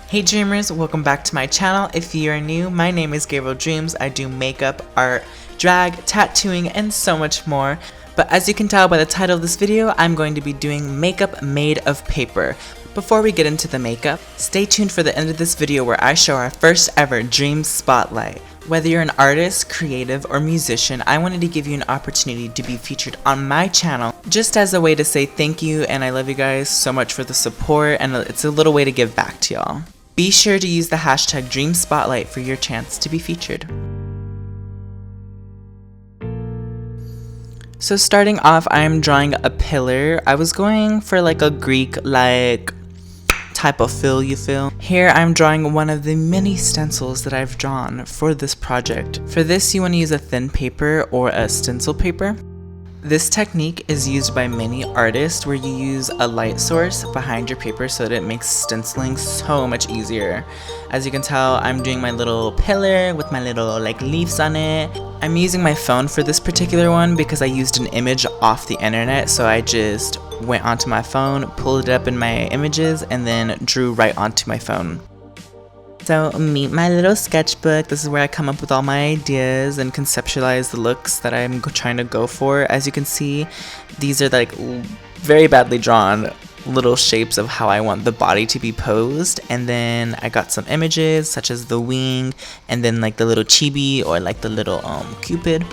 Hey dreamers, welcome back to my channel. If you are new, my name is Gabriel Dreams. I do makeup, art, drag, tattooing, and so much more. But as you can tell by the title of this video, I'm going to be doing makeup made of paper. Before we get into the makeup, stay tuned for the end of this video where I show our first ever Dream Spotlight. Whether you're an artist, creative, or musician, I wanted to give you an opportunity to be featured on my channel just as a way to say thank you and I love you guys so much for the support, and it's a little way to give back to y'all. Be sure to use the hashtag Dream Spotlight for your chance to be featured. So starting off, I'm drawing a pillar. I was going for like a Greek type of feel, you feel. Here I'm drawing one of the many stencils that I've drawn for this project. For this you want to use a thin paper or a stencil paper. This technique is used by many artists where you use a light source behind your paper so that it makes stenciling so much easier. As you can tell, I'm doing my little pillar with my little leaves on it. I'm using my phone for this particular one because I used an image off the internet, so I just went onto my phone, pulled it up in my images, and then drew right onto my phone. So meet my little sketchbook. This is where I come up with all my ideas and conceptualize the looks that I'm trying to go for. As you can see, these are very badly drawn little shapes of how I want the body to be posed. And then I got some images such as the wing and then the little chibi or the little cupid.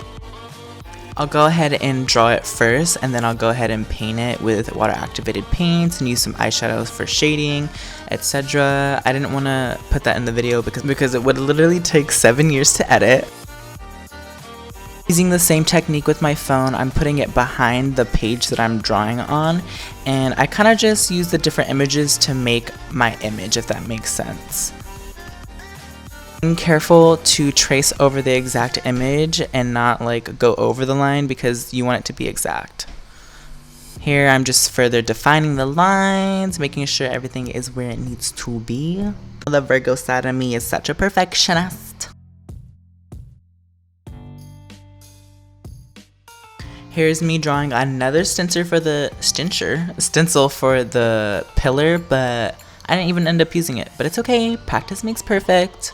I'll go ahead and draw it first, and then I'll go ahead and paint it with water activated paints and use some eyeshadows for shading, etc. I didn't want to put that in the video because it would literally take 7 years to edit. Using the same technique with my phone, I'm putting it behind the page that I'm drawing on, and I kind of just use the different images to make my image, if that makes sense. Being careful to trace over the exact image and not go over the line because you want it to be exact. Here I'm just further defining the lines, making sure everything is where it needs to be. The Virgo side of me is such a perfectionist. Here's me drawing another stencil for the pillar, but I didn't even end up using it. But it's okay, practice makes perfect.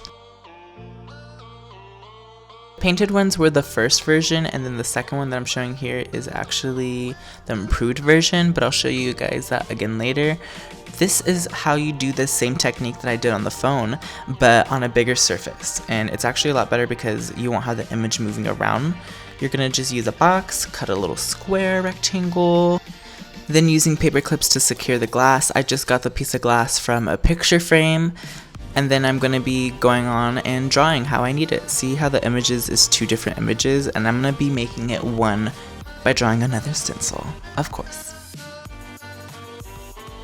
Painted ones were the first version, and then the second one that I'm showing here is actually the improved version, but I'll show you guys that again later. This is how you do the same technique that I did on the phone, but on a bigger surface, and it's actually a lot better because you won't have the image moving around. You're gonna just use a box, cut a little square rectangle, then using paper clips to secure the glass. I just got the piece of glass from a picture frame. And then I'm going to be going on and drawing how I need it. See how the images is two different images, and I'm going to be making it one by drawing another stencil, of course.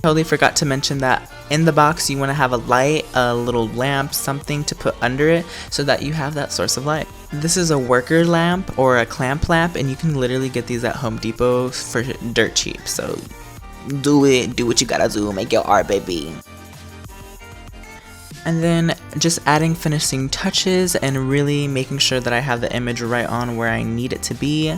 Totally forgot to mention that in the box you want to have a light, a little lamp, something to put under it so that you have that source of light. This is a worker lamp or a clamp lamp, and you can literally get these at Home Depot for dirt cheap. So do what you gotta do, make your art, baby. And then just adding finishing touches and really making sure that I have the image right on where I need it to be.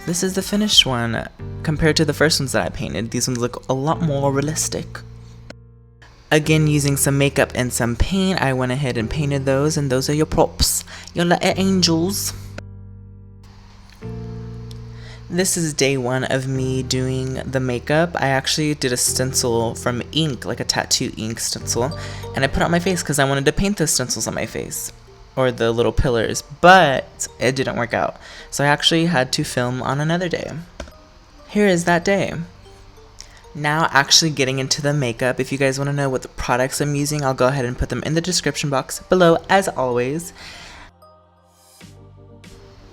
This is the finished one. Compared to the first ones that I painted, these ones look a lot more realistic. Again, using some makeup and some paint, I went ahead and painted those, and those are your props, your little angels. This is day one of me doing the makeup. I actually did a stencil from ink, like a tattoo ink stencil, and I put it on my face because I wanted to paint the stencils on my face, or the little pillars, but it didn't work out. So I actually had to film on another day. Here is that day. Now actually getting into the makeup. If you guys want to know what the products I'm using, I'll go ahead and put them in the description box below as always.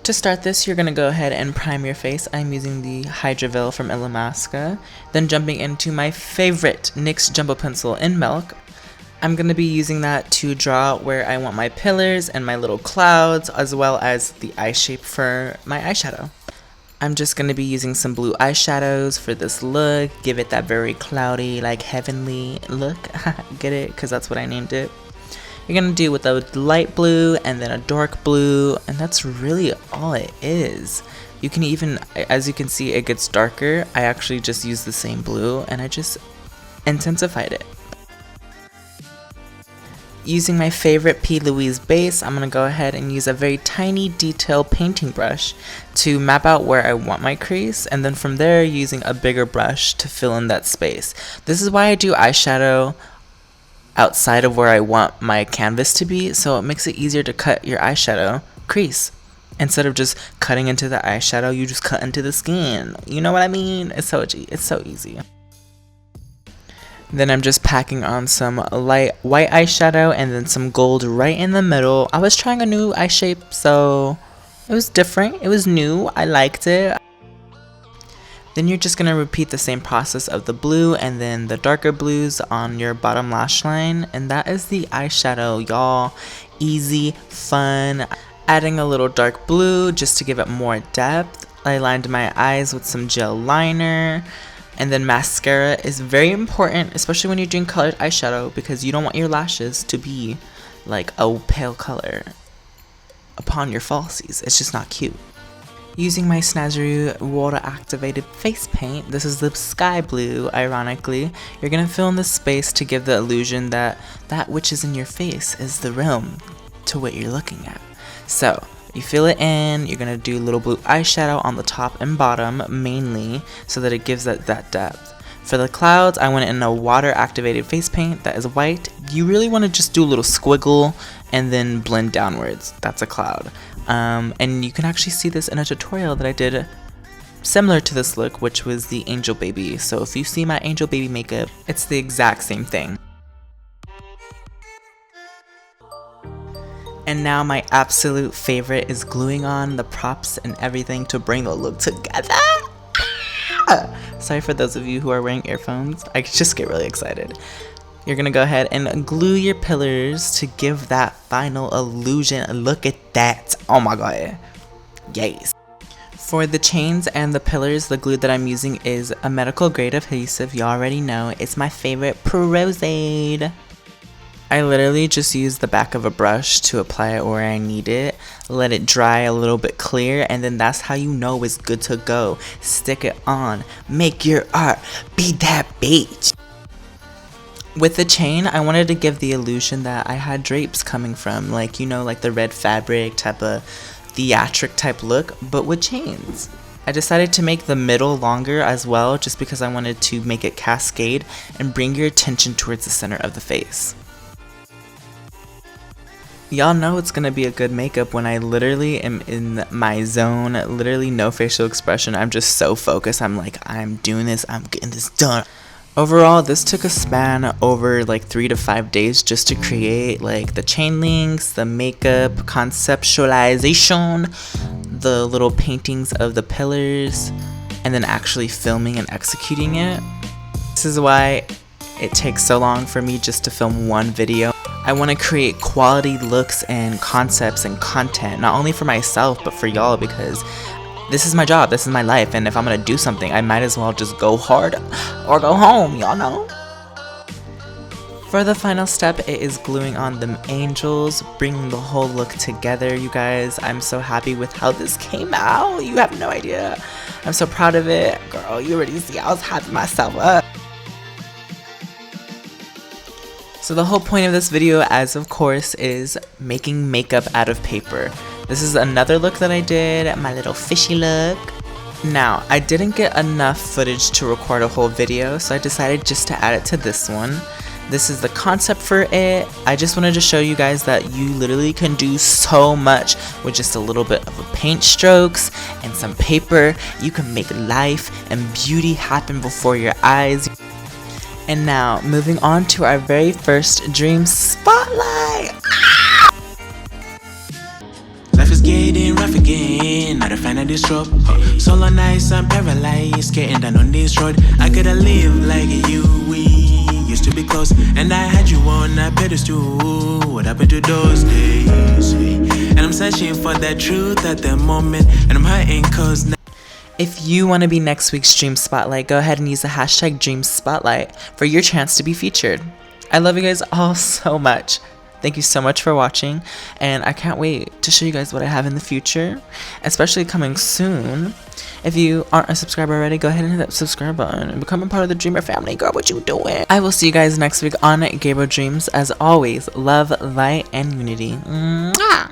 To start this, you're going to go ahead and prime your face. I'm using the Hydra Veil from Illamasqua. Then jumping into my favorite NYX Jumbo Pencil in Milk. I'm going to be using that to draw where I want my pillars and my little clouds, as well as the eye shape for my eyeshadow. I'm just going to be using some blue eyeshadows for this look. Give it that very cloudy, heavenly look. Get it? Because that's what I named it. You're going to do with a light blue and then a dark blue, and that's really all it is. You can even, as you can see, it gets darker. I actually just used the same blue and I just intensified it. Using my favorite P. Louise base, I'm going to go ahead and use a very tiny detail painting brush to map out where I want my crease, and then from there using a bigger brush to fill in that space. This is why I do eyeshadow outside of where I want my canvas to be, so it makes it easier to cut your eyeshadow crease. Instead of just cutting into the eyeshadow, you just cut into the skin. You know what I mean? It's so easy. Then I'm just packing on some light white eyeshadow and then some gold right in the middle. I was trying a new eye shape, so it was different. It was new. I liked it. Then you're just going to repeat the same process of the blue and then the darker blues on your bottom lash line. And that is the eyeshadow, y'all. Easy, fun. Adding a little dark blue just to give it more depth. I lined my eyes with some gel liner. And then mascara is very important, especially when you're doing colored eyeshadow, because you don't want your lashes to be like a pale color upon your falsies. It's just not cute. Using my Snazaroo water activated face paint, this is the sky blue, ironically. You're going to fill in the space to give the illusion that that which is in your face is the realm to what you're looking at. So you fill it in, you're going to do little blue eyeshadow on the top and bottom mainly so that it gives that depth. For the clouds, I went in a water activated face paint that is white. You really want to just do a little squiggle and then blend downwards. That's a cloud. And you can actually see this in a tutorial that I did similar to this look, which was the angel baby. So if you see my angel baby makeup, it's the exact same thing. And now my absolute favorite is gluing on the props and everything to bring the look together. Sorry for those of you who are wearing earphones. I just get really excited. You're gonna go ahead and glue your pillars to give that final illusion. Look at that. Oh my god. Yes. For the chains and the pillars, the glue that I'm using is a medical grade adhesive. You already know. It's my favorite, Rosade. I literally just use the back of a brush to apply it where I need it, let it dry a little bit clear, and then that's how you know it's good to go. Stick it on, make your art, be that bitch. With the chain, I wanted to give the illusion that I had drapes coming from, like, you know, like the red fabric type of theatric type look, but with chains. I decided to make the middle longer as well, just because I wanted to make it cascade and bring your attention towards the center of the face. Y'all know it's gonna be a good makeup when I literally am in my zone, literally no facial expression. I'm just so focused. I'm like, I'm doing this, I'm getting this done. Overall, this took a span over like 3 to 5 days just to create like the chain links, the makeup, conceptualization, the little paintings of the pillars, and then actually filming and executing it. This is why it takes so long for me just to film one video. I want to create quality looks and concepts and content, not only for myself, but for y'all, because this is my job, this is my life, and if I'm going to do something, I might as well just go hard or go home, y'all know? For the final step, it is gluing on the angels, bringing the whole look together, you guys. I'm so happy with how this came out. You have no idea. I'm so proud of it. Girl, you already see I was hyping myself up. So the whole point of this video, as of course, is making makeup out of paper. This is another look that I did, my little fishy look. Now, I didn't get enough footage to record a whole video, so I decided just to add it to this one. This is the concept for it. I just wanted to show you guys that you literally can do so much with just a little bit of a paint strokes and some paper. You can make life and beauty happen before your eyes. And now, moving on to our very first dream spotlight. Life is getting rough again, not a fan of this trope. Solo nights, I'm paralyzed, getting down on this road. I coulda lived like you, we used to be close, and I had you on a pedestal. What happened to those days? And I'm searching for that truth at the moment, and I'm hurting cause now. If you want to be next week's Dream Spotlight, go ahead and use the hashtag Dream Spotlight for your chance to be featured. I love you guys all so much. Thank you so much for watching, and I can't wait to show you guys what I have in the future, especially coming soon. If you aren't a subscriber already, go ahead and hit that subscribe button and become a part of the Dreamer family. Girl, what you doing? I will see you guys next week on Gabriel Dreams. As always, love, light, and unity. Mwah!